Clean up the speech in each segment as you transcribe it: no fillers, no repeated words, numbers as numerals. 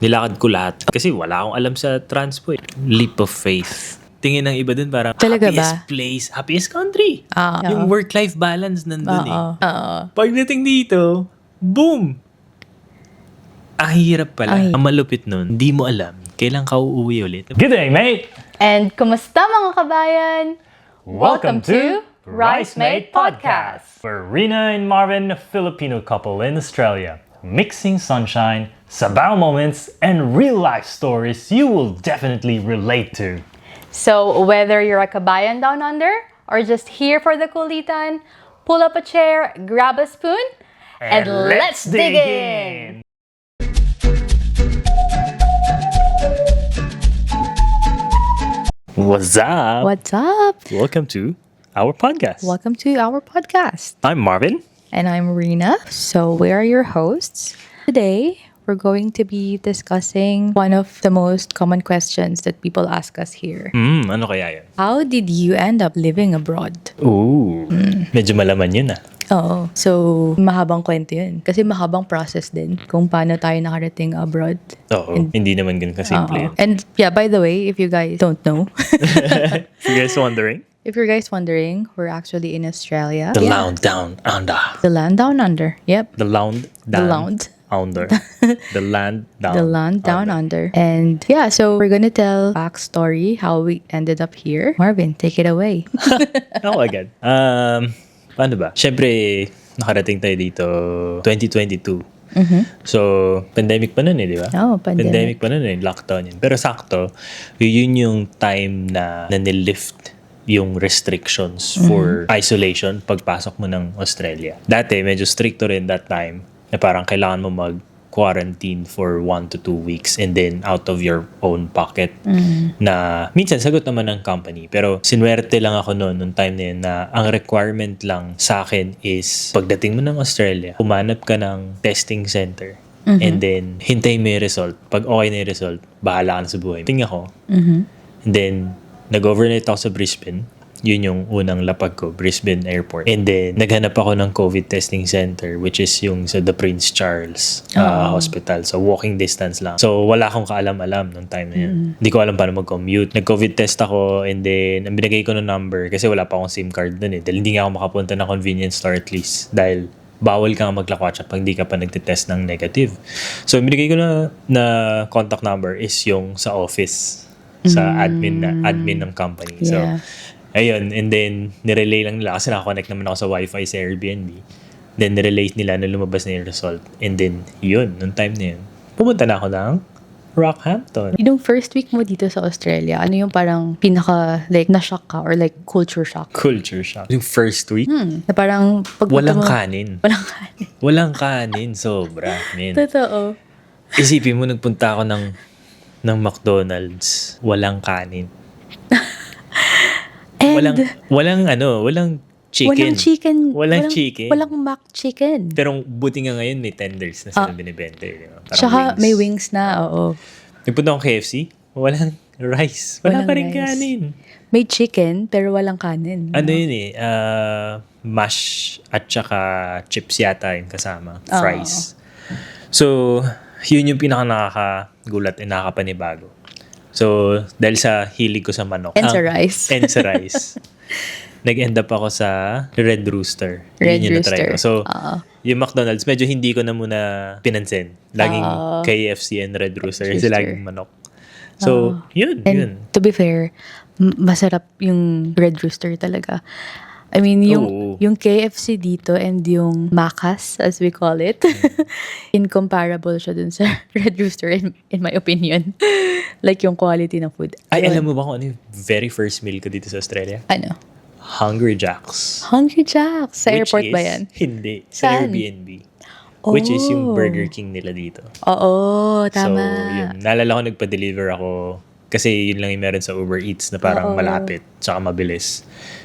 Nilakad ko lahat. Kasi wala akong alam sa transpo eh. Leap of faith. Tingin ng iba dun parang Talaga happiest ba? place, happiest country. Yung work-life balance nandun eh. Pagdating dito, boom! Ang hirap pala. Ang malupit nun, hindi mo alam kailan ka uuwi ulit. Good day, mate! And kumusta mga kabayan? Welcome to Rice Mate Podcast, where Rina and Marvin, a Filipino couple in Australia, mixing sunshine, sabaw moments, and real-life stories you will definitely relate to. So, whether you're a kabayan down under or just here for the kulitan, pull up a chair, grab a spoon, and let's dig in! What's up? What's up? Welcome to our podcast. Welcome to our podcast. I'm Marvin. And I'm Rina. So, we are your hosts. Today, we're going to be discussing one of the most common questions that people ask us here. Ano kaya yun? How did you end up living abroad? Ooh, medyo malaman yun ah. Oo. So, mahabang kwento yun. Kasi mahabang process din kung paano tayo nakarating abroad. Oo, hindi naman ganun kasimple yun. And yeah, by the way, if you guys don't know, If you guys wondering, if you're guys wondering, we're actually in Australia. the land down under. The land down under. Yep. The land The down land. under. The land down. The land down under. And yeah, so we're gonna tell backstory how we ended up here. Marvin, take it away. Ako agad. Paano ba? Siyempre, nakarating tayo dito 2022. So, pandemic pa nun eh, di ba? Oo, pandemic. Pa nun eh, lockdown yun. Pero sakto, yun yung time na nilift yung restrictions for isolation pagpasok mo ng Australia. Dati, medyo stricto rin that time na parang kailangan mo mag-quarantine for 1 to 2 weeks and then out of your own pocket. Na minsan sagot naman ng company. Pero sinwerte lang ako noon, nung time na yun, na ang requirement lang sa akin is pagdating mo ng Australia, humanap ka ng testing center. And then, hintay mo yung result. Pag okay na yung result, bahala ka na sa buhay. Tingnan ako. And then, nag-overnight ako sa Brisbane. Yun yung unang lapag ko, Brisbane Airport. And then, naghanap ako ng COVID testing center, which is yung sa the Prince Charles Hospital. So, walking distance lang. So, wala akong kaalam-alam nung time na yun. Hindi ko alam paano mag-commute. Nag-COVID test ako, and then, ang binigay ko ng number, kasi wala pa akong SIM card dun eh. Dahil hindi nga ako makapunta ng convenience store at least. Dahil, bawal kang maglakwatsa pag hindi ka pa nagtitest ng negative. So, binigay ko na contact number is yung sa office, sa admin ng company. So, Yeah. ayun, and then, nirelay lang nila kasi nakakonect naman ako sa wifi sa Airbnb. Then, nirelay nila na lumabas na yung result. And then, yun, nung time na yun, pumunta na ako ng Rockhampton. Yung first week mo dito sa Australia, ano yung parang pinaka, like, na-shock ka or like culture shock? Culture shock. Yung first week, Na parang, walang kanin. Walang kanin. Walang kanin, sobra, man. Totoo. Isipin mo, nagpunta ako ng McDonald's, walang kanin. And, Walang chicken. Walang chicken. Walang chicken. Walang mac chicken. Pero buti nga ngayon may tenders na silang binibenta. Di ba? Parang Tsaka wings. may wings na, oo. Nagpunta akong KFC, walang rice. Wala Walang pa rin rice. kanin. May chicken, pero walang kanin. Ano yun eh, mash at saka chips yata yung kasama. Fries. So, yun yung pinaka nakakagulat and nakakapanibago. So, dahil sa hilig ko sa manok. And sa rice. And sa rice. Nag-end up ako sa Red Rooster. Red Yun yung na-try ko. Rooster. So, yung McDonald's, medyo hindi ko na muna pinansin. Laging KFC and Red Rooster. Kasi Rooster. laging manok. So, yun. And to be fair, masarap yung Red Rooster talaga. I mean, yung KFC dito and yung Macas, as we call it, incomparable siya dun sa Red Rooster in my opinion. Like yung quality ng food. Ay, Yun. alam mo ba kung ano yung very first meal ko dito sa Australia? Ano? Hungry Jack's. Hungry Jacks. Sa airport ba yan? Hindi. Sa Saan? Airbnb. Which is yung Oh. Burger King nila dito. Oo, tama. So, yun. Naalala ko nagpa-deliver ako kasi yun lang yung meron sa Uber Eats na parang malapit tsaka mabilis.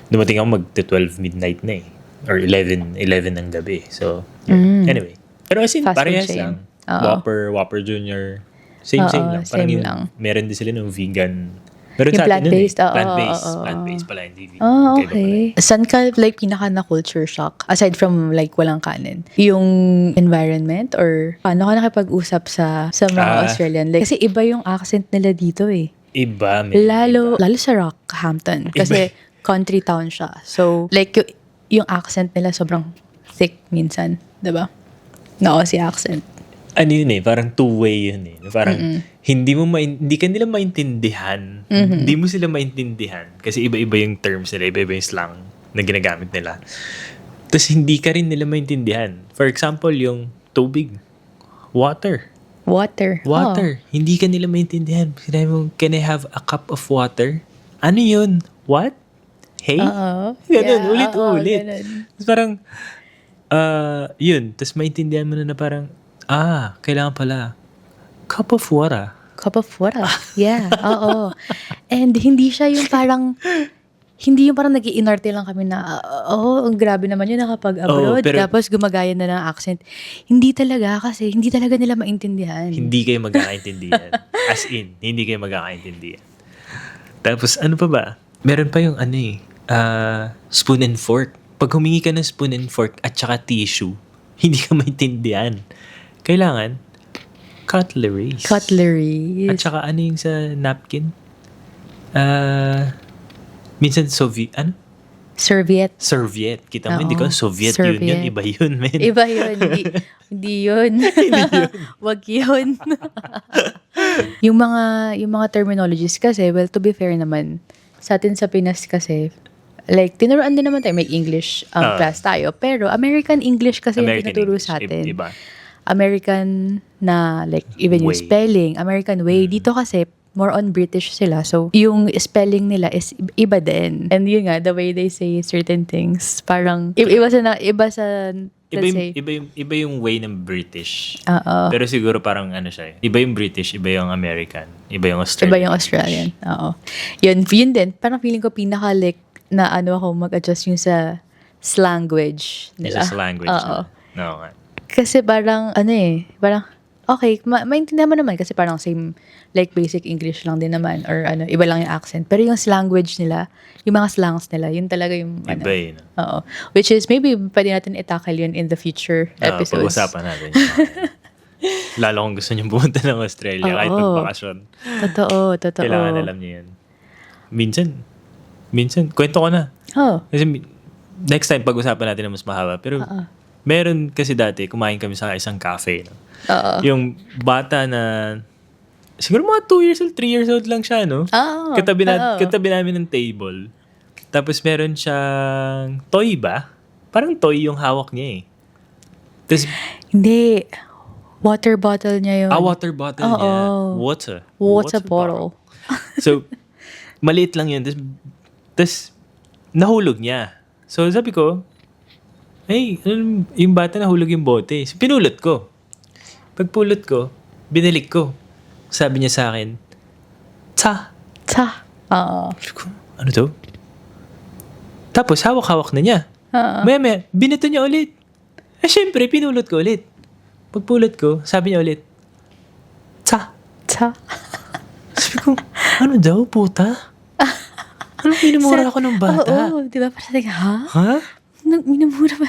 Dumating ako mag-12 midnight na eh. Or 11 ng gabi. So, yun. Anyway. Pero as in, Fast food parehas chain. lang. Oo. Whopper Junior. Same lang. Parang same yung, lang. meron din sila ng vegan Pero Yung sa atin plant-based, oo, plant-based. oo. Plant-based pala, hindi vegan. Oh, Kaiba pala. okay. Saan ka like pinaka na culture shock? Aside from like walang kanin. Yung environment or paano ka nakipag-usap sa mga Australian? Like, kasi iba yung accent nila dito eh. Iba, may Lalo sa Rockhampton. Kasi country town siya. So, like yung accent nila sobrang thick minsan. Diba? Na Aussie accent. Ano yun eh, parang two-way yun eh. Parang hindi ka nila maintindihan. Hindi mo sila maintindihan. Kasi iba-iba yung terms nila, iba-iba yung slang na ginagamit nila. Tapos hindi ka rin nila maintindihan. For example, yung tubig. Water. Water. Hindi ka nila maintindihan. Sinabi mo, can I have a cup of water? Ano yun? What? Hey? Oo. Ganun, Yeah, ulit-ulit. oo, ganun. Tapos parang, yun. Tapos maintindihan mo na parang, kailangan pala, cup of water. Cup of water. Yeah, oo. And hindi siya yung parang, hindi yung parang nag-iinarte lang kami na, ang grabe naman yun nakapag-abroad. pero- Tapos gumagaya na ng accent. Hindi talaga kasi, hindi talaga nila maintindihan. Hindi kayo magkakaintindihan. As in, hindi kayo magkakaintindihan. Tapos, ano pa ba? Meron pa yung spoon and fork. Pag humingi ka ng spoon and fork at saka tissue, hindi ka maintindihan. Kailangan, cutleries. At saka ano yung sa napkin? Minsan Serviette. Kita mo, Oo. hindi ko Soviet Union. Serviette. Iba yun, men. Iba yun. Hindi yun. Wag yun. yung mga terminologies kasi, well, to be fair naman, sa atin sa Pinas kasi, like, tinuruan din naman tayo, may English class tayo, pero American English kasi yung American tinuturo English, sa atin. Iba. American na, like, even yung Way. spelling, American way. Dito kasi, more on British sila. So, yung spelling nila is iba din. And yun nga, the way they say certain things, parang, iba sa, let's say, Iba yung way ng British. Oo. Pero siguro parang ano siya. Iba yung British, iba yung American, iba yung Australian. Iba yung Australian. Oo. Yun din. Parang feeling ko pinaka like na ako mag-adjust yung sa slanguage nila. Isa sa language. Oo. No, nga. Kasi parang parang okay, maintindihan mo naman kasi parang same like basic English lang din naman or iba lang yung accent. Pero yung language nila, yung mga slangs nila, yun talaga yung Iba yun. Oo. Which is maybe pwede natin i-tackle yun in the future episodes. Pag-usapan natin yun. Lalo kung gusto nyo pumunta ng Australia kahit Oo. magbakasyon. Totoo. Kailangan alam niyo yan. Minsan, kwento ko na. Oh. Kasi next time, pag-usapan natin na mas mahaba. Pero meron kasi dati, kumain kami sa isang cafe. No? Oo. Yung bata na, siguro mga 2 years old, 3 years old lang siya, no? Oo. Katabi namin ng table. Tapos meron siyang toy ba? Parang toy yung hawak niya eh. Tapos, Hindi. Water bottle niya yun. water bottle Oo. niya. Water bottle. So, maliit lang yun. Tapos, nahulog niya. So, sabi ko, yung bata nahulog yung bote. So, pinulot ko. Pagpulot ko, binalik ko. Sabi niya sa akin, "Ta." Oo. Sabi ko, ano to? Tapos, hawak-hawak na niya. Maya, binato niya ulit. Syempre, pinulot ko ulit. Pagpulot ko, sabi niya ulit, "Ta." Sabi ko, ano daw, puta? Anong minumura ako ng bata? Oo, di ba? Parang ha? Ha? Minumura ba?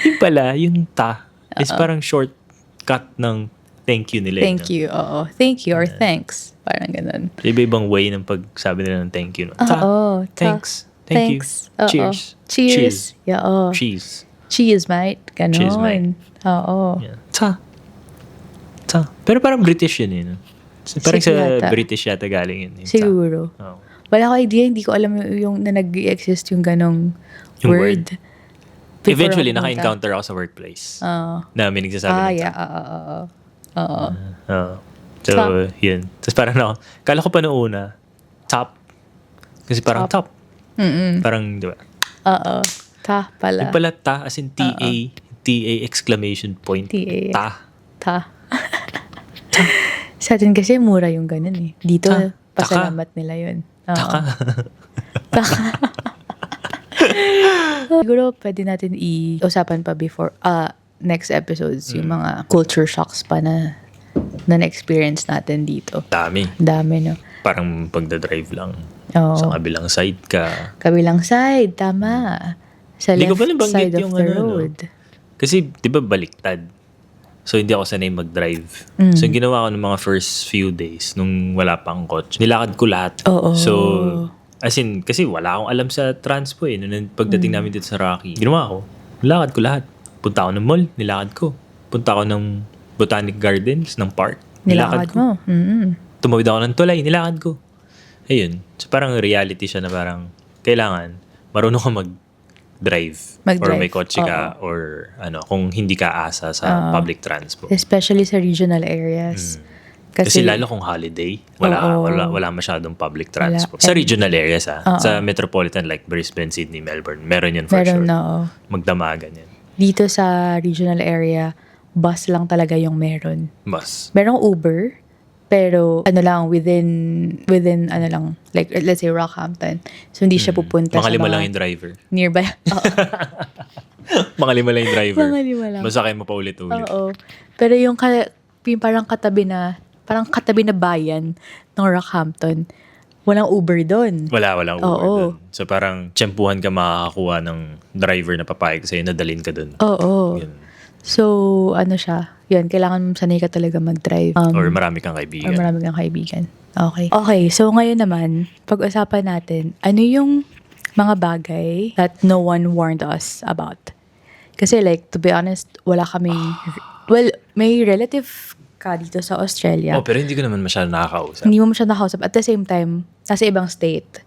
Yung pala, yung ta, is parang shortcut ng thank you nila. Thank you, oo. Thank you or thanks. Parang ganun. So, iba-ibang way ng pagsabi nila ng thank you. No? Ta, Oo. thanks. Thank you. Oo. Cheers. Cheers. Yeah, oo. Cheese. Cheers, mate. Ganon. Cheers, mate. Oo. Yeah. Ta. Pero parang British yun no? So, parang Sige sa yata. British yata galing yun. Yung ta. Siguro. Oo. Wala ko idea. Hindi ko alam yung na nag-exist yung ganong Yung word. Eventually, Before ako naka-encounter ako sa workplace. Oo. Na may nagsasabi ng ta. Yeah. Oo. Oo. So, Top. yun. Tapos parang kala ko pa noong una, top. Kasi parang top. Parang, di ba? Oo. Ta pala. Yung pala ta, as in T-A, T-A exclamation point. T-A. Ta. Ta. Sa atin kasi mura yung ganun eh. Dito, Ta. pasalamat nila yun. Oo. Taka. Siguro pwede natin i-usapan pa before next episodes yung mga culture shocks pa na na-experience natin dito. Dami. Dami, no? Parang pagdadrive lang. Oo. Sa kabilang side ka. Kabilang side, tama. Sa Hindi ko left pa nabanggit side of yung the ano, no? road. Kasi, di ba baliktad? So, hindi ako sanay mag-drive. So, yung ginawa ko ng mga first few days, nung wala pang kotse, nilakad ko lahat. Oo. So, as in, kasi wala akong alam sa transpo eh. Nung pagdating namin dito sa Rocky, ginawa ko, nilakad ko lahat. Punta ako ng mall, nilakad ko. Punta ako ng Botanic Gardens, ng park, nilakad ko. Nilakad mo. Tumawid ako ng tulay, nilakad ko. Ayun. So, parang reality siya na parang kailangan marunong ka mag-drive. Or may kotse ka. Or kung hindi ka asa sa public transport. Especially sa regional areas. Kasi lalo kung holiday, wala masyadong public transport. Sa regional areas sa metropolitan like Brisbane, Sydney, Melbourne, meron yun for sure. Magdamagan yan. Dito sa regional area, bus lang talaga yung meron. Bus. Merong Uber, pero within like let's say Rockhampton. So hindi siya pupunta Mga sa lima mga lang yung driver. nearby. Oo. Mga lima lang yung driver. Mga lima lang. Masakay mo pa ulit-ulit. Oo. Pero yung parang katabi na bayan ng Rockhampton, walang Uber doon. Walang Uber Oo. dun. So parang tsempuhan ka makakakuha ng driver na papayag sa'yo na dalhin ka dun. Oo. Yun. So, yun, kailangan sanay ka talaga mag-drive. Or marami kang kaibigan. Or marami kang kaibigan. Okay, so ngayon naman, pag-usapan natin, ano yung mga bagay that no one warned us about? Kasi like, to be honest, wala kaming, may relative ka dito sa Australia. Pero hindi ko naman masyado nakakausap. Hindi mo siya nakausap. At the same time, nasa ibang state.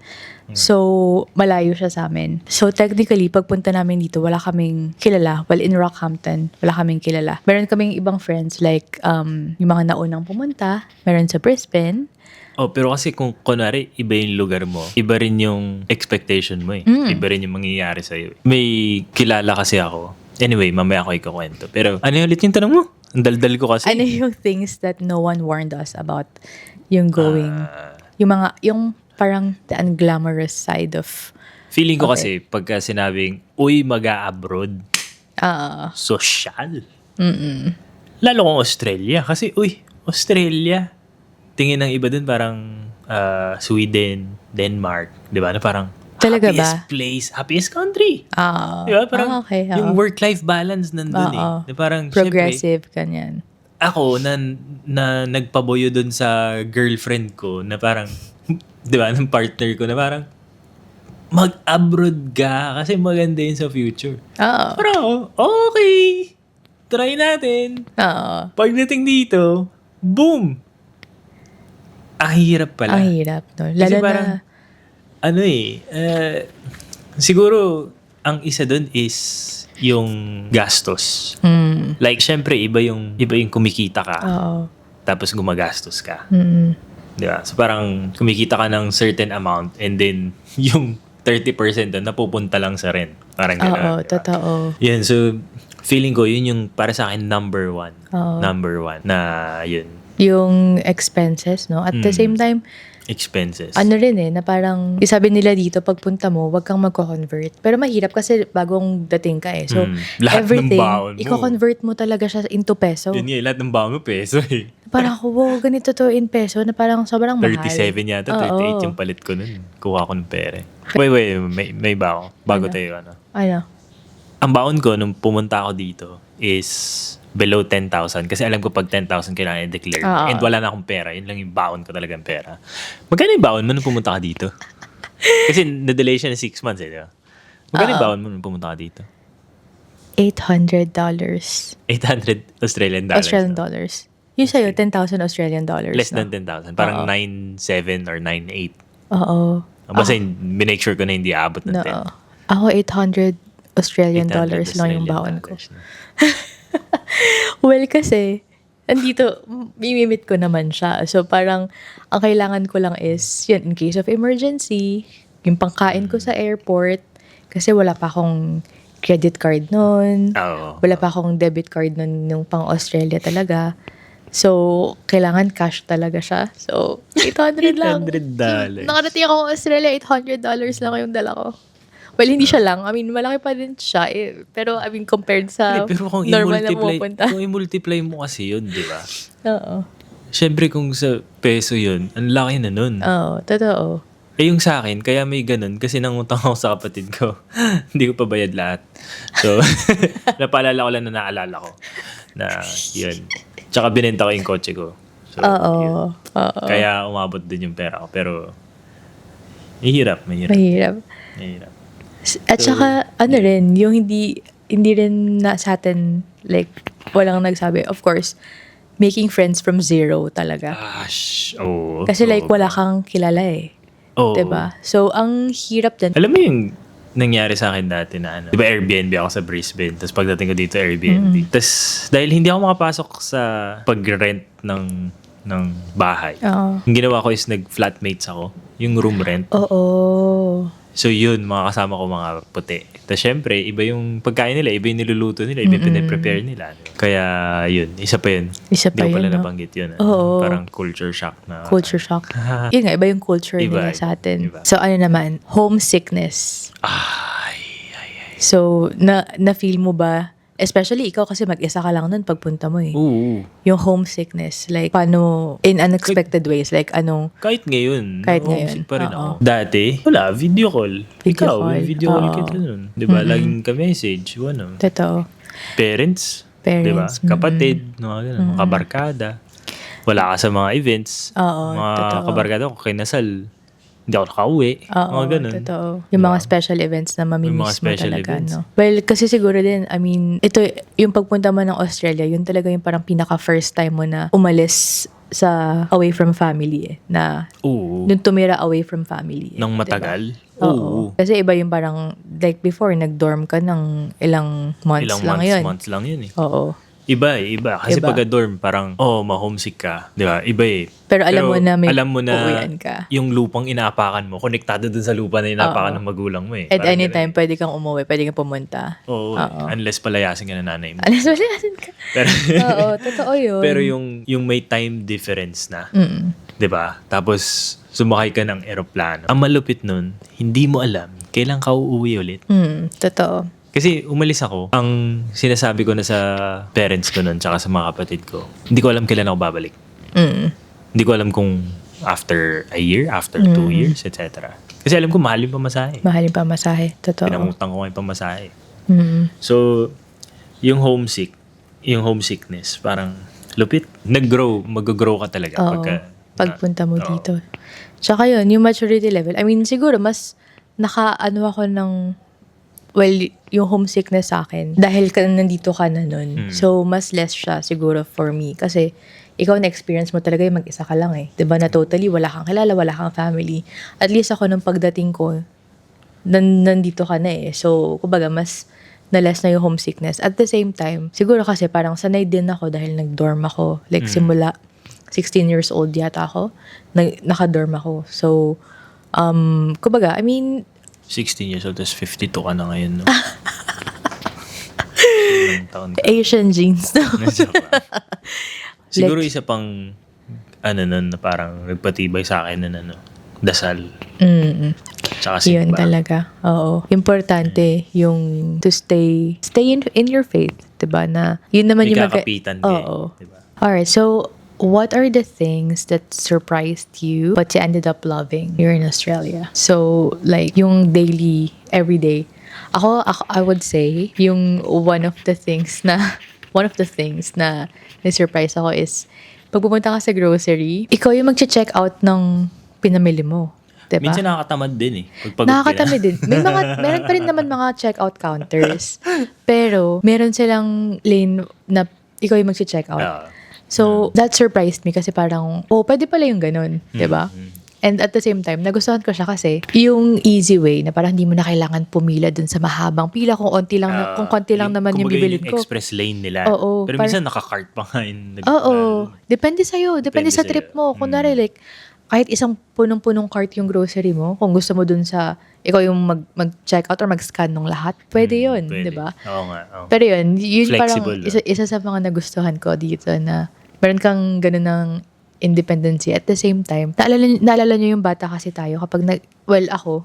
So, malayo siya sa amin. So, technically, pagpunta namin dito, wala kaming kilala. Well, in Rockhampton, wala kaming kilala. Meron kaming ibang friends, like, yung mga naunang pumunta. Meron sa Brisbane. Pero kasi kung kunwari, iba yung lugar mo, iba rin yung expectation mo eh. Iba rin yung mangyayari sa'yo. May kilala kasi ako. Anyway, mamaya ako ikukwento. Pero, ano ulit yung tanong mo? Ang daldal ko kasi. Ano yung things that no one warned us about yung going, yung parang the unglamorous side of... Feeling ko kasi, pagka sinabing, uy, mag-a-abroad, social. Lalo kung Australia. Kasi, uy, Australia. Tingin ng iba dun parang Sweden, Denmark. Di ba? Na parang Talaga happiest ba? place, happiest country. Di ba? Parang okay. yung work-life balance nandun eh. Na parang, progressive, kanyan. Ako, na nagpaboyo dun sa girlfriend ko, na parang, di ba, ng partner ko, na parang, mag-abroad ka kasi maganda yun sa future. Parang, okay, try natin. Pagdating dito, boom! Ang hirap pala. Ang hirap, no? Kasi Lalo parang, siguro, ang isa dun is yung gastos. Like, syempre, iba yung kumikita ka. Tapos gumagastos ka. Di ba? So, parang kumikita ka ng certain amount and then yung 30% doon napupunta lang sa rent. Parang gano'n. Diba? Totoo. Yun, so, feeling ko, yun yung para sa akin number one. Number one na yun. Yung expenses, no? At the same time, expenses. ano rin na parang, sabi nila dito, pagpunta mo, wag kang magko-convert. Pero mahirap kasi bagong dating ka eh. So, Lahat ng everything, baon mo. i-convert mo talaga siya into peso. Yun nga, lahat ng baon mo peso eh. Parang ako, wow, ganito to in peso na parang sobrang mahal. 37 yata, 38 yung palit ko nun. Kuha ko ng pere. Wait, may baon. Bago tayo, Ano? Ang baon ko nung pumunta ako dito is below 10,000 kasi alam ko pag 10,000 kailangan i-declare. And wala na akong pera. Yun lang yung baon ko talagang pera. Magkano yung baon mo nung pumunta ka dito? Kasi na-delay siya na 6 months eh, di ba? Magkano yung baon mo nung pumunta ka dito? $800. 800 Australian dollars. Australian dollars. Yung sa'yo, 10,000 Australian dollars. Less than 10,000. Parang 9,700 or 9,800. Oo. Basta minake sure ko na hindi aabot ng 10. Ako, 800 Australian dollars lang yung baon ko. Well, kasi, andito, mimimit ko naman siya. So, parang, ang kailangan ko lang is, yun, in case of emergency, yung pangkain ko sa airport, kasi wala pa akong credit card nun. Wala pa akong debit card nun yung pang Australia talaga. So, kailangan cash talaga siya. So, $800 lang. $800. Nakarating ako Australia, $800 lang yung dala ko. Well, hindi siya lang. I mean, malaki pa din siya. Eh. Pero, I mean, compared sa pero kung normal na pupunta. kung i-multiply mo kasi yun, di ba? Oo. Syempre kung sa peso yun, ang laki na nun. Oo, totoo. Yung sa akin, kaya may ganun, kasi nangutang ako sa kapatid ko. Hindi ko pa bayad lahat. So, napaalala ko lang na naalala ko na yun. Tsaka binenta ko yung kotse ko. So, Oo. yun. Oo. Kaya umabot din yung pera ko. Pero, mahirap. Mahirap. At saka, rin, yung hindi rin na sa atin, like, walang nagsabi. Of course, making friends from zero talaga. Kasi like, wala kang kilala eh. Oo. Diba? So, ang hirap din. Alam mo yung nangyari sa akin dati na ano, diba Airbnb ako sa Brisbane, tapos pagdating ko dito Airbnb. Tapos, dahil hindi ako makapasok sa pag-rent ng bahay, Oo. yung ginawa ko is nag-flatmates ako, yung room rent. Oo. So yun, mga kasama ko mga puti. Tapos syempre, iba yung pagkain nila, iba yung niluluto nila, iba yung pinaprepare nila. Kaya yun, isa pa yun. Isa pa Hindi ko pala yun, no? nabanggit yun. Oo. Parang culture shock na. Culture shock. Yun nga, iba yung culture Iba, nila sa atin. iba. So, ano naman, homesickness. Ay. So, na-feel mo ba, especially ikaw kasi mag-isa ka lang nun pagpunta mo eh. Oo. Yung homesickness, like, paano, in unexpected ways, like, anong, Kahit ngayon, Kahit homesick ngayon, pa rin oo. ako. Dati, wala, video call. Video Ikaw, call, video call oo. kita nun. Diba? Laging ka-message, ano. totoo. Parents. Diba? Parents, Kapatid, mga ganun, mga kabarkada. Wala ka sa mga events. Oo, mga totoo. kabarkada ko, kinasal. Hindi ako nakauwi. Oo, Mga ganun. totoo. Yung mga special events na mamimiss Yung mga mo special talaga, events. no? Well, kasi siguro din, I mean, ito, yung pagpunta mo ng Australia, yun talaga yung parang pinaka-first time mo na umalis sa away from family eh, na Oo. nung tumira away from family. Nang matagal? Diba? Oo. Kasi iba yung parang, like before, nag-dorm ka ng ilang months Ilang lang yun. months lang yun eh. Oo. Iba. Kasi Iba. pagka-dorm, parang, ma-homesick ka. Di ba? Iba eh. Pero alam mo na may alam mo na uuwian ka. yung lupang inaapakan mo, konektado dun sa lupa na inaapakan ng magulang mo eh. At Parang anytime, ganun pwede kang umuwi, pwede kang pumunta. eh. Oo. Unless palayasin ka na nanay mo. Alas, wala ka. Pero, Oo, totoo yun. pero yung may time difference na. Di ba? Tapos, sumakay ka ng eroplano. Ang malupit nun, hindi mo alam kailan ka uuwi ulit. Totoo. Kasi umalis ako, ang sinasabi ko na sa parents ko nun, tsaka sa mga kapatid ko, hindi ko alam kailan ako babalik. Hindi ko alam kung after a year, after 2 years, etc. Kasi alam ko, mahal yung pamasahe. Mahal yung pamasahe. Totoo. Pinangutang ko yung pamasahe. So, yung homesickness, parang lupit. Mag-grow ka talaga. Oo. Pagpunta mo dito. Tsaka yun, yung maturity level. I mean, siguro mas nakaano ako ng, well, yung homesickness sa akin. Dahil nandito ka na nun. So, mas less siya siguro for me. Kasi, ikaw na-experience mo talaga yung mag-isa ka lang eh. Diba na totally wala kang kilala, wala kang family. At least ako nung pagdating ko, nandito ka na eh. So, kumbaga, mas na-less na yung homesickness. At the same time, siguro kasi parang sanay din ako dahil nag-dorm ako. Like, simula 16 years old yata ako, naka-dorm ako. So, kumbaga, I mean, 16 years old, tapos 52 ka na ngayon, no? Ilang taon ka? Asian genes. Siguro isa pang, nun, na parang nagpatibay sa akin na, dasal. Tsaka Yun simba. talaga. Oo. Importante yung to stay in your faith. Diba? Na, yun naman May yung kakapitan ka eh, Oo. diba? Alright, so, what are the things that surprised you but you ended up loving here in Australia? So, like, yung daily, everyday. Ako, I would say, yung one of the things na na-surprise ako is, pag pupunta ka sa grocery, ikaw yung mag-check out ng pinamili mo. Diba? Minsan nakakatamad din eh. Pag pagod ka Nakakatamid na. din. Meron pa rin naman mga checkout counters. Pero, meron silang lane na ikaw yung mag-check out. Ah. So, that surprised me kasi parang, pwede pala yung ganun, di ba? And at the same time, nagustuhan ko siya kasi yung easy way na parang hindi mo na kailangan pumila dun sa mahabang pila kung konti lang, kung konti lang naman yung kumbaga bibilin yung ko. express lane nila. Oo, Pero minsan nakakart pa nga yung Oo. Depende sa'yo. Depende sa sa'yo. trip mo. Kunwari, like, kahit isang punong-punong cart yung grocery mo, kung gusto mo dun sa, ikaw yung mag-check out or mag-scan ng lahat, pwede yun, Pwede. di ba? Oo nga. Oo. Pero yun parang Flexible, isa sa mga nagustuhan ko dito na meron kang ganun ng independency. At the same time, naalala nyo yung bata kasi tayo kapag ako,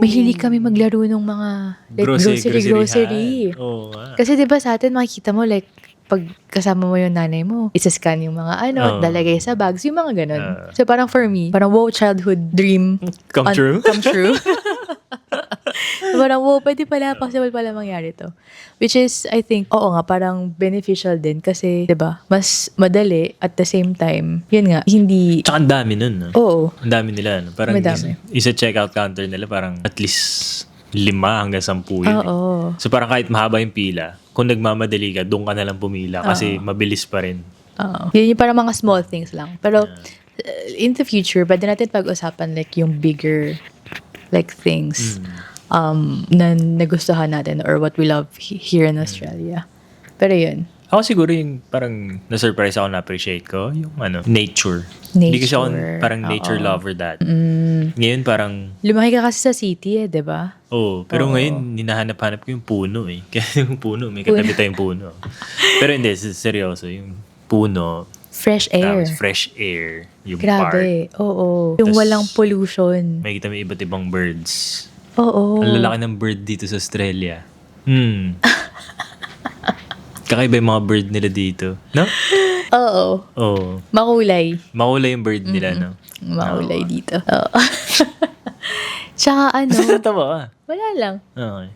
mahilig kami maglaro ng mga like, grocery. Oo nga. Kasi di ba sa atin makikita mo like pag kasama mo yung nanay mo, isa-scan yung mga dalagay sa bags, yung mga ganun. So parang for me, parang wow, childhood dream. Come true? Come true. So parang wow, pwede pala, possible pala mangyari to. Which is, I think, oo nga, parang beneficial din kasi, 'di ba, mas madali at the same time, yun nga, hindi... Tsaka ang dami nun, no? Oo. Ang dami nila, no? Parang Madami. isa checkout counter nila, parang at least 5 hanggang 10 yun. Oo. So parang kahit mahaba yung pila, kung nagmamadali ka, doon ka na lang pumila kasi mabilis pa rin. Oo. Yun yung parang mga small things lang. Pero, in the future, pwede natin pag-usapan like yung bigger like things na nagustuhan natin or what we love here in Australia. Pero yun. Ako siguro yung parang na-surprise ako, na-appreciate ko, yung nature. Hindi kasi ako parang nature lover dati. Ngayon parang... Lumaki ka kasi sa city di ba? Pero ngayon, hinahanap-hanap ko yung puno eh. Kaya yung puno, may katabi tayong puno. Pero hindi, seryoso, yung puno, fresh air. tapos fresh air, yung Grabe. park. Oo. Yung Tas, walang pollution. May kita may iba't ibang birds. Oo. Ang lalaki ng bird dito sa Australia. Kakaiba yung mga bird nila dito. No? Oo. Oo. Makulay. Makulay yung bird nila, no? Makulay dito. Oo. Tsaka Tawa ka. wala lang. Okay.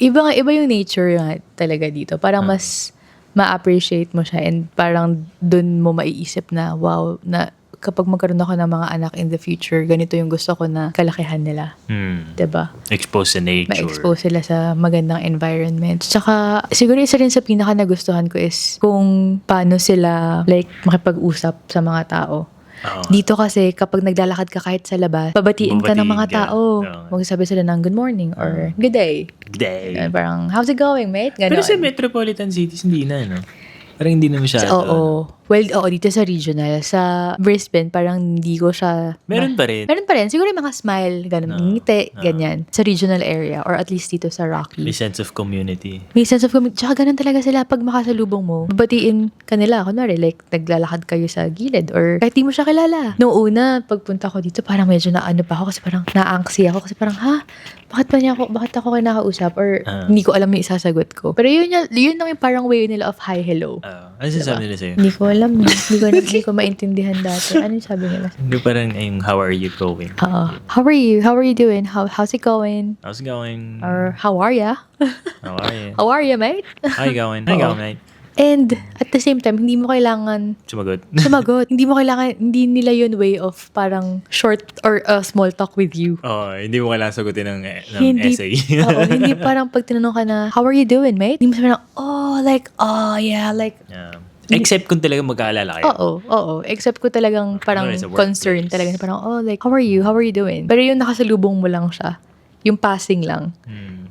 Iba yung nature nga talaga dito. Parang mas ma-appreciate mo siya and parang dun mo maiisip na, wow, na kapag magkaroon ako ng mga anak in the future, ganito yung gusto ko na kalakihan nila. Diba? Expose sa nature. Ma-expose sila sa magandang environment. Tsaka, siguro isa rin sa pinaka nagustuhan ko is kung paano sila like makipag-usap sa mga tao. Dito kasi, kapag naglalakad ka kahit sa labas, babatiin ka ng mga tao. Magsasabi sila ng good morning or good day. Good day. Parang, how's it going, mate? Ganon. Pero sa metropolitan cities, hindi na, no? Parang hindi na masyado. Oo. Well, dito sa regional. Sa Brisbane, parang hindi ko siya... Meron pa rin. Meron pa rin. Siguro yung mga smile, ganun, ngiti, ganyan. Sa regional area or at least dito sa Rocky. May sense of community. May sense of community. Tsaka ganun talaga sila pag makasalubong mo. Babatiin ka nila. Kunwari, like, naglalakad kayo sa gilid or kahit di mo siya kilala. Noong una, pagpunta ko dito, parang medyo naano pa ako kasi parang na-anxy ako kasi parang, bakit ako kinakausap or hindi ko alam yung isasagot ko. Pero yun lang yung parang way nila of hi, hello. Ano sinasabi nila sa'yo? Hindi ko alam. Hindi ko maintindihan dati. Ano yung sabi nila? Hindi parang yung how are you going? How are you? How are you doing? How's it going? How's it going? Or how are ya? How are you? How are you, mate? How you going? How you going, mate? And at the same time, hindi mo kailangan Sumagot. Hindi nila yun way of parang short or small talk with you. Hindi mo kailangan sagutin ng essay. Hindi parang pag tinanong ka na, how are you doing, mate? Hindi mo sabi yeah, like... Except kung talagang magkaalala kayo. Oo. Except ko talagang parang Sa workplace. concern talaga. Parang, like, how are you? How are you doing? Pero yung nakasalubong mo lang siya. Yung passing lang.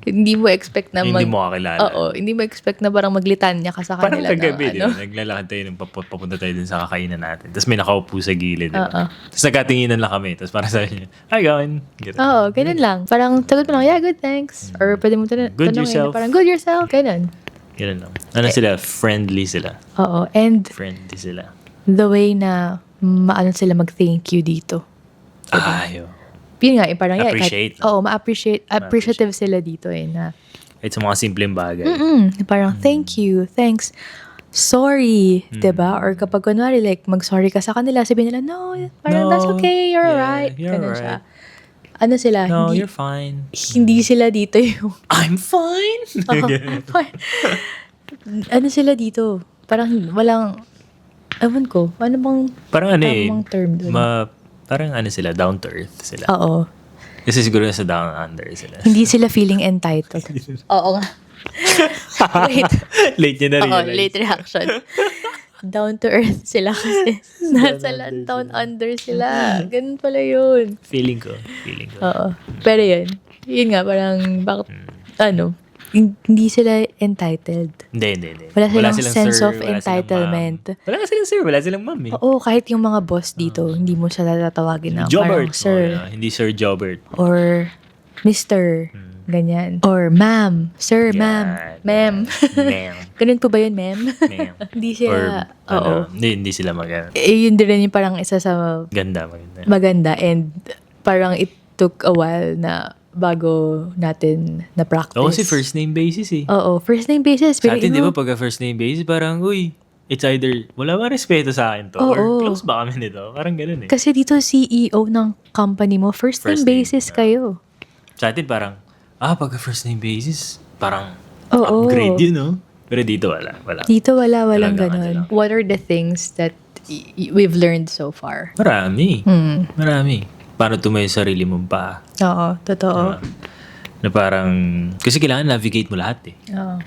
Hindi mo expect na Hindi mo kakilala. Hindi mo expect na parang maglitanya ka sa Parang kanila. kagabi, naglalakad tayo nung papunta tayo dun sa kakainan natin. Tapos may nakaupo sa gilid. Tapos nagkatinginan lang kami. Tapos parang sabi niya, hi, going. Oo, ganun lang. Parang sagot mo lang, yeah, good, thanks. Or pwede mo tanongin. yourself. Parang, good yourself. Ganun. Ganun lang. Sila? Friendly sila. Oo, and Friendly sila. the way na maano sila mag-thank you dito. Yun nga, parang Appreciate. appreciative sila dito na Kahit sa mga simpleng bagay. parang thank you, thanks, sorry, diba? Or kapag kunwari like mag-sorry ka sa kanila, sabihin nila, no, parang that's okay, you're alright. You're Ganun alright. siya. Ano sila? No, you're fine. Hindi sila dito yung I'm fine. ano sila dito? Parang walang, ewan ko, ano bang Parang tamang term doon? Parang sila, down to earth sila. Oo. Kasi siguro sa down under sila. Hindi sila feeling entitled. Oo nga. Wait. Late niya na rin. Late reaction. Down to earth sila kasi. Nasa down under sila. Ganun pala yun. Feeling ko. Oo. Pero yun. Yun nga, parang, hindi sila entitled. Hindi. Wala silang sense sir, of wala silang entitlement. ma'am. Wala silang sir, wala silang ma'am eh. Oo, kahit yung mga boss dito, hindi mo sila tatawagin na Jobert. parang sir. Hindi Sir Jobert. Or Mr. Ganyan. Or ma'am. Sir, ma'am. Ma'am. Ma'am. Ganun po ba yun, ma'am? Ma'am. Hindi sila, Hindi sila maganda. yun din rin yung parang isa sa Maganda. maganda and parang it took a while na bago natin na-practice. Oo, kasi first name basis eh. Oo, first name basis. Sa atin, Pero di ba, pagka first name basis, parang, uy, it's either, wala ba respeto sa akin to? Or Oo. close ba kami nito? Parang ganun eh. kasi dito CEO ng company mo, first name First name, basis kayo. Sa atin, parang, pagka first name basis, parang Oo. upgrade yun, no? Pero dito, wala. Dito walang Talagang ano ganon. lang. What are the things that we've learned so far? Marami. Hmm. Marami. Paano tumayo sa sarili mong paa? Oo, totoo. Na parang, kasi kailangan navigate mo lahat eh. Oo.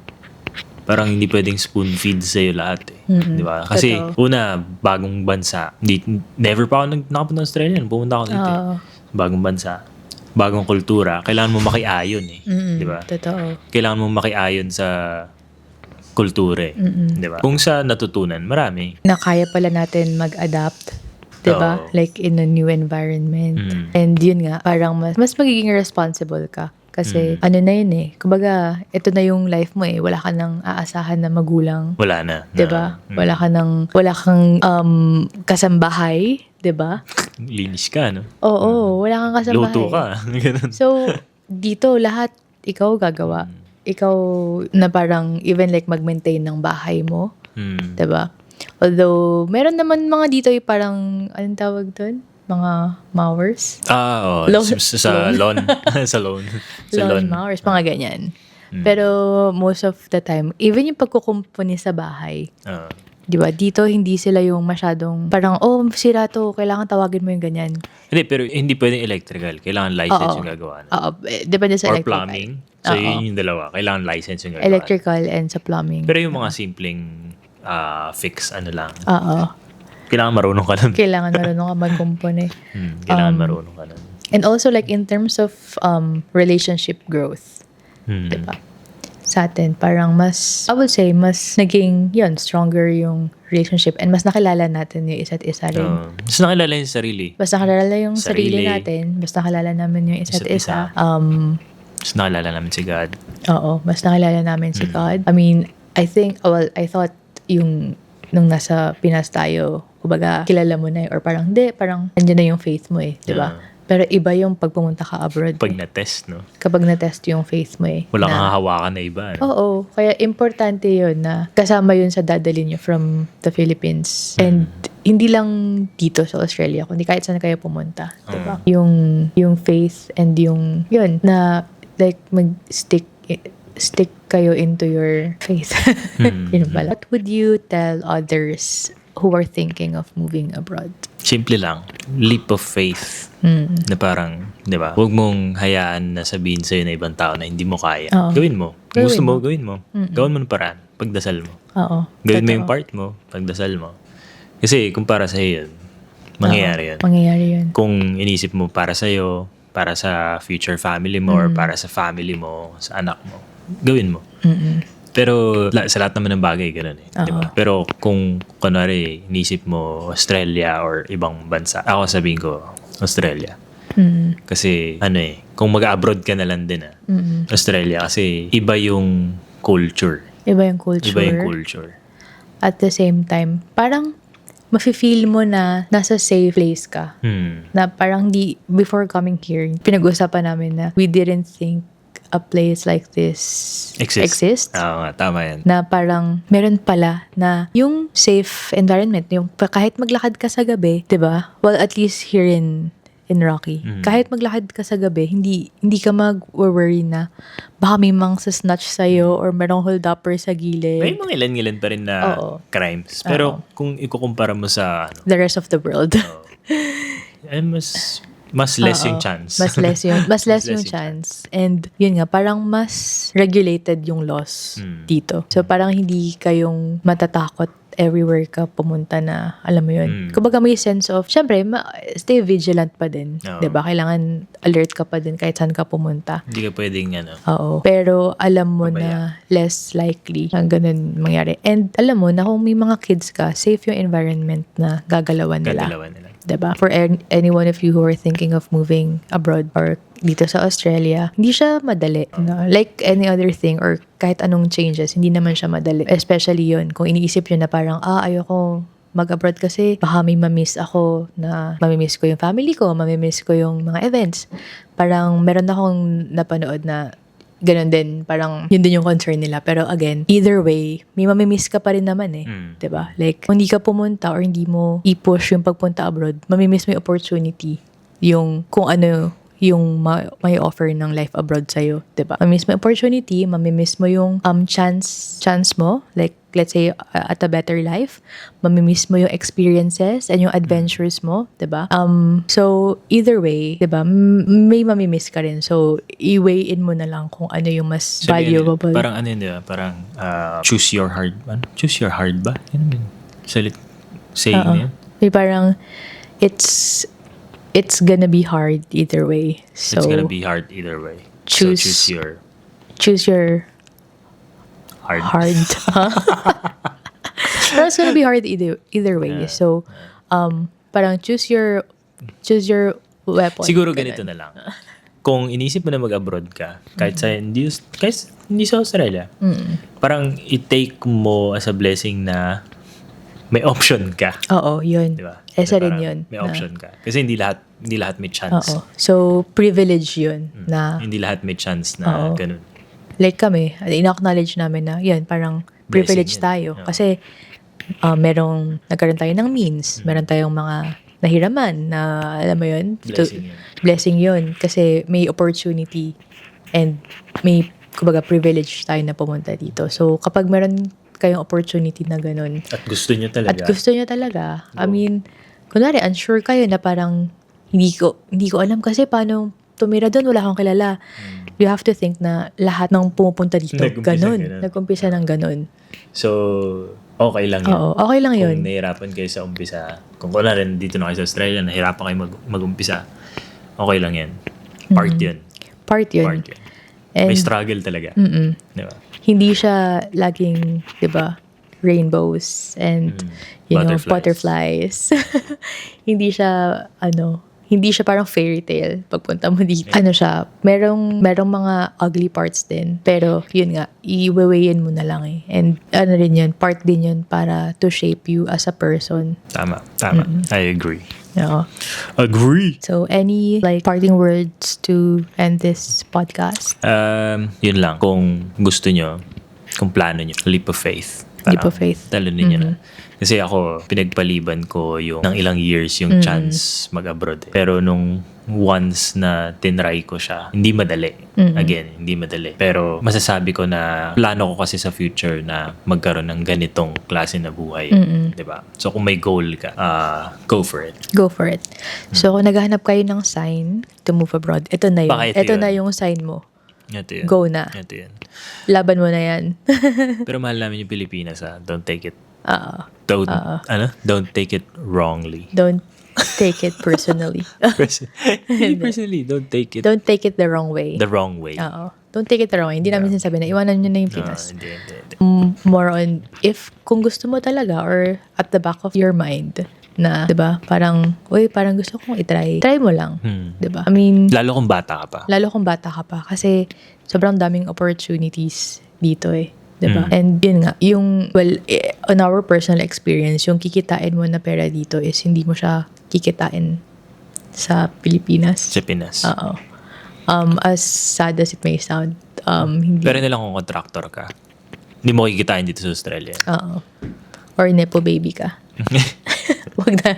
Parang hindi pwedeng spoon feed sa'yo lahat eh. Di ba? Kasi Totoo. una, bagong bansa. Never pa ako nakapunta ng Australia. Pumunta ako dito. Oo. Bagong bansa. Bagong kultura. Kailangan mo makiayon eh. Di ba? Totoo. Kailangan mo makiayon sa kultura eh. Di ba? Kung sa natutunan, marami. Na kaya pala natin mag-adapt. Diba? Oo. Like in a new environment. And yun nga, parang mas magiging responsible ka. Kasi ano na yun eh. Kumbaga, ito na yung life mo eh. Wala ka nang aasahan na magulang. Wala na. 'Di ba? Wala kang kasambahay, 'di ba? Linis ka, no? Oo, wala kang kasambahay. Luto ka. Ganun. So, dito lahat ikaw gagawa. Ikaw na parang even like mag-maintain ng bahay mo, 'di ba? Although meron naman mga dito yung parang anong tawag doon? Mga mowers. Oo. Loan. Sa loan. Sa loan. Sa Lawn loan. mowers, mga ganyan. Pero most of the time, even yung pagkukumpuni sa bahay, Oo. di ba? Dito, hindi sila yung masyadong parang, sira to, kailangan tawagin mo yung ganyan. Hindi, pero hindi pwedeng electrical. Kailangan license Oo. yung gagawa. Oo, depende sa Or electrical. plumbing. So, Oo. yun yung dalawa. Kailangan license yung gagawa. Electrical and sa plumbing. Pero yung mga simpleng fix, ano lang. Oo. Kailangan marunong ka nun. Kailangan marunong ka magkumpuni. Kailangan marunong ka nun. And also, like, in terms of relationship growth, di ba? Sa atin, parang I would say, mas naging, stronger yung relationship and mas nakilala natin yung isa't isa rin. Mas nakilala yung sarili. Mas nakilala yung sarili Sarili. natin, mas nakilala namin yung isa't Isa't isa. isa. Mas nakilala namin si God. Oo, mas nakilala namin si God. I mean, I thought nung nasa Pinas tayo, kumbaga, kilala mo na or parang, hindi, parang, andyan na yung faith mo eh, di ba? Pero iba yung pag pumunta ka abroad. Pag na-test, no? Kapag na-test yung faith mo eh. Wala na- kang hawakan na iba. No? Oo, kaya importante yun na kasama yun sa dadalhin nyo from the Philippines. And hindi lang dito sa Australia, kundi kahit saan kayo pumunta. Diba? Yung faith and yun, na like mag-stick kayo into your faith. Yun pala. What would you tell others who are thinking of moving abroad? Simple lang. Leap of faith. Na parang, di ba? Huwag mong hayaan na sabihin sa'yo na ibang tao na hindi mo kaya. Oo. Gawin mo. Gawin Gusto mo, mo. gawin mo. Gawin mo ng paraan. Pagdasal mo. Oo. Gawin mo totoo. yung part mo. Pagdasal mo. Kasi kung para sa'yo yun, mangyayari yun. Mangyayari yun. Kung inisip mo para sa'yo, para sa future family mo, or para sa family mo, sa anak mo, gawin mo. Pero sa lahat naman ng bagay, gano'n eh. Di ba? Pero kung kunwari, inisip mo Australia or ibang bansa, ako sabihin ko, Australia. Kasi, kung mag-abroad ka na lang din Australia, kasi iba yung culture. Iba yung culture. Iba yung culture. At the same time, parang mafe-feel mo na nasa safe place ka. Na parang before coming here, pinag-usapan namin na we didn't think a place like this exists. Oo nga, tama yan. Na parang meron pala na yung safe environment, yung kahit maglakad ka sa gabi, 'di ba? Well, at least here in Rocky, kahit maglakad ka sa gabi, hindi ka mag-worry na baka may mang-snatch sa'yo or merong hold-upper sa gilid. May mga ilan-ilan pa rin na crimes. Pero kung ikukumpara mo sa The rest of the world. mas less yung chance. Mas less yung chance. And yun nga, parang mas regulated yung laws dito. So parang hindi kayong matatakot everywhere ka pumunta na, alam mo yun. Kumbaga may sense of, syempre, stay vigilant pa din. Oo. Diba? Kailangan alert ka pa din kahit saan ka pumunta. Hindi ka pwedeng Oo. Pero alam mo na less likely na ganun mangyari. And alam mo na kung may mga kids ka, safe yung environment na gagalawan nila. Diba? For anyone of you who are thinking of moving abroad or dito sa Australia, hindi siya madali. No? Like any other thing or kahit anong changes, hindi naman siya madali. Especially yun, kung iniisip nyo na parang, ayoko mag-abroad kasi baka may mamimiss ako na mamimiss ko yung family ko, mamimiss ko yung mga events. Parang meron akong napanood na ganun din, parang yun din yung concern nila. Pero again, either way, may mamimiss ka pa rin naman eh. 'Di ba? Like, kung hindi ka pumunta or hindi mo i-push yung pagpunta abroad, mamimiss mo yung opportunity, yung kung ano yung may offer ng life abroad sa'yo, 'di ba? Mamimiss mo yung opportunity, mamimiss mo yung chance mo, like let's say at a better life, mamimiss mo yung experiences and yung adventures mo, 'di ba? So either way, 'di ba? May mamimiss ka rin. So i-weigh in mo na lang kung ano yung mas valuable. Parang ano yun, di ba? Parang choose your hard. Ano? Choose your hard ba? Yan yun. Saying na yun. May parang it's gonna be hard either way. So It's gonna be hard either way. Choose- So choose your hard. Pero it's gonna be hard either way. Yeah. So parang choose your weapon. Siguro ganito na lang. Kung inisip mo na mag-abroad ka, kahit hindi sa Australia, parang i-take mo as a blessing na may option ka. Oo, yun. Di ba? Isa rin Parang yun. May option ka. Kasi hindi lahat may chance. Oo. So, privilege yun na, Hindi lahat may chance na Oo. ganun. like kami, in-acknowledge namin na, yun, parang privilege Blessing yun. tayo. Oo. Kasi, nagkaroon tayo ng means. Meron tayong mga nahiraman na, alam mo yun? Blessing yun. Blessing yun. Kasi may opportunity and may, kumbaga, privilege tayo na pumunta dito. So, kapag meron kayong opportunity na ganun, At gusto nyo talaga. I mean, kunwari, unsure kayo na parang, hindi ko alam kasi paano tumira doon, wala akong kilala. You have to think na lahat ng pumupunta dito, ganun. Nag-umpisa ng ganun. So, okay lang yun. Oo, okay lang yun. Kung nahirapan kayo sa umpisa, kung kunwari dito na kayo sa Australia, nahirapan kayo mag-umpisa, okay lang yan. Part yun. Part yun. Part yun. And May struggle talaga. Di ba? hindi siya laging, di ba, rainbows and, butterflies. Hindi siya parang fairy tale pagpunta mo dito. Ano siya, merong mga ugly parts din. Pero, yun nga, i-weighin mo na lang eh. And, ano rin yun, part din yun para to shape you as a person. Tama. I agree. Oo. Agree. So, any, like, parting words to end this podcast? Yun lang. Kung gusto nyo, kung plano nyo, leap of faith. Leap of faith. Talunin nyo na. Kasi ako, pinagpaliban ko yung ng ilang years yung chance mag-abroad. Pero nung once na tinry ko siya, hindi madali. Again, hindi madali. Pero masasabi ko na plano ko kasi sa future na magkaroon ng ganitong klase na buhay. Diba? So kung may goal ka, go for it. Go for it. So, kung naghahanap kayo ng sign to move abroad, ito na yun. Baka ito yun. na yung sign mo. Ito yun. Go na. Ito yun. Laban mo na yan. Pero mahal namin yung Pilipinas, Don't take it. Oo. Don't take it wrongly. Don't take it personally. Hindi personally, don't take it Don't take it the wrong way. the wrong way. Oo. Don't take it the wrong way. Hindi namin sinasabi na iwanan nyo na yung Pinas. Hindi. More on, kung gusto mo talaga or at the back of your mind na, di ba, parang gusto kong itry. Try mo lang. Di ba? I mean, Lalo kung bata ka pa. lalo kung bata ka pa. Kasi sobrang daming opportunities dito eh. Diba? And yun nga, on our personal experience, yung kikitain mo na pera dito is hindi mo siya kikitain sa Pilipinas. Sa Pinas. Oo. As sad as it may sound, hindi. Pero nilang kung contractor ka, hindi mo kikitain dito sa Australia. Oo. Or nepo baby ka. Wag na.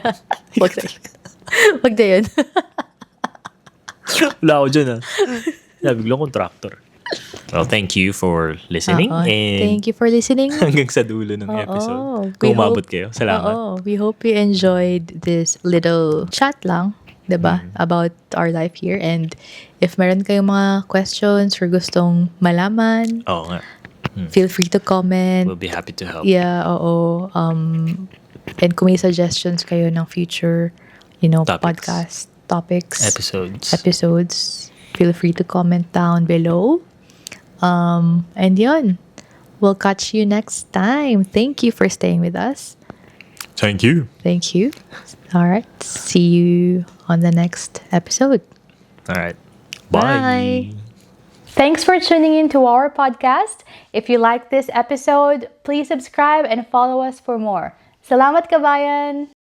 Wag na yun. Wala ako dyan, Biglang contractor. Well, thank you for listening. Oo. And Thank you for listening. hanggang sa dulo ng episode. Kung umabot kayo, salamat. Oo. We hope you enjoyed this little chat lang, diba? About our life here. And if meron kayong mga questions or gustong malaman, Oo nga. feel free to comment. We'll be happy to help. Yeah, oo. And kung may suggestions kayo ng future, Topics. podcast topics, Episodes. feel free to comment down below. And yun, we'll catch you next time. Thank you for staying with us. Thank you. Thank you. All right. See you on the next episode. All right. Bye. Bye. Thanks for tuning in to our podcast. If you like this episode, please subscribe and follow us for more. Salamat kabayan!